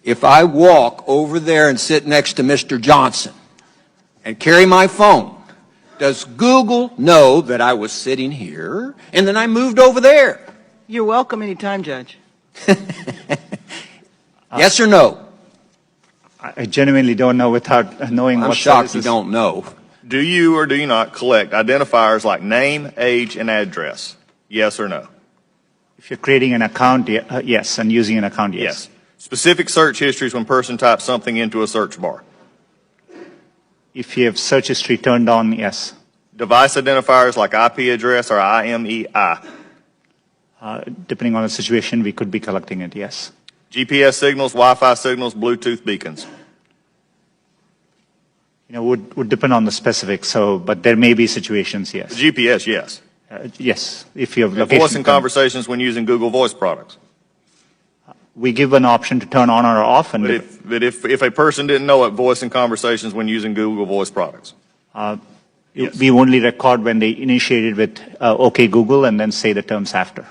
if I walk over there and sit next to Mr. Johnson and carry my phone, does Google know that I was sitting here and then I moved over there? You're welcome anytime, Judge. Yes or no? I genuinely don't know without knowing I'm what shocked you services. don't know. Do you or do you not collect identifiers like name, age, and address? Yes or no? If you're creating an account, yes, and using an account, yes. Specific search histories when a person types something into a search bar. If you have search history turned on, yes. Device identifiers like IP address or IMEI. Depending on the situation, we could be collecting it, yes. GPS signals, Wi-Fi signals, Bluetooth beacons. Would depend on the specifics, but there may be situations, yes. GPS, yes. Yes, if you have location. Voice and conversations when using Google Voice products. We give an option to turn on or off. And But if a person didn't know it, voice and conversations when using Google Voice products. Yes. We only record when they initiated with OK Google and then say the terms after.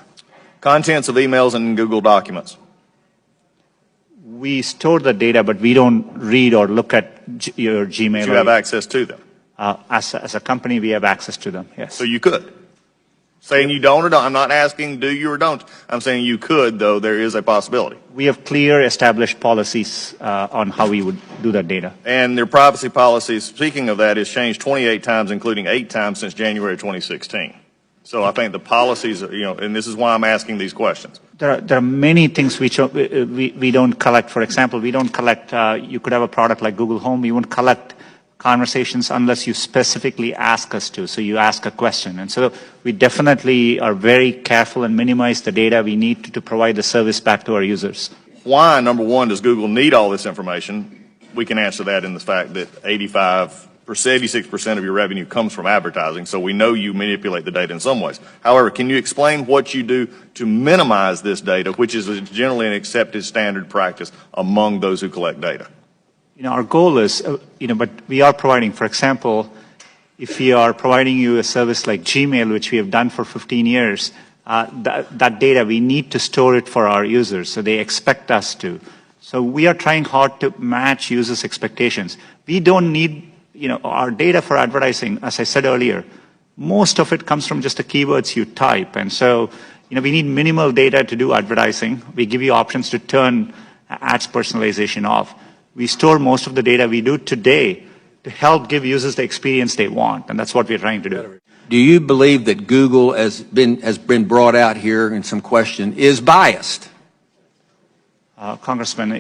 Contents of emails and Google documents. We store the data, but we don't read or look at your Gmail. You have access to them. As a company, we have access to them, yes. So you could. Saying you don't or don't. I'm not asking do you or don't. I'm saying you could, though there is a possibility. We have clear established policies on how we would do that data. And their privacy policies, speaking of that, has changed 28 times, including 8 times since January 2016. So I think the policies, and this is why I'm asking these questions. There are many things which we don't collect. For example, we don't collect, you could have a product like Google Home, we won't collect conversations unless you specifically ask us to. So you ask a question. And so we definitely are very careful and minimize the data we need to provide the service back to our users. Why, number one, does Google need all this information? We can answer that in the fact that 86% of your revenue comes from advertising, so we know you manipulate the data in some ways. However, can you explain what you do to minimize this data, which is generally an accepted standard practice among those who collect data? Our goal is, but we are providing, for example, if we are providing you a service like Gmail, which we have done for 15 years, that data, we need to store it for our users, so they expect us to. So we are trying hard to match users' expectations. We don't need, our data for advertising, as I said earlier, most of it comes from just the keywords you type. And so, we need minimal data to do advertising. We give you options to turn ads personalization off. We store most of the data we do today to help give users the experience they want, and that's what we're trying to do. Do you believe that Google has been brought out here in some question is biased? Congressman,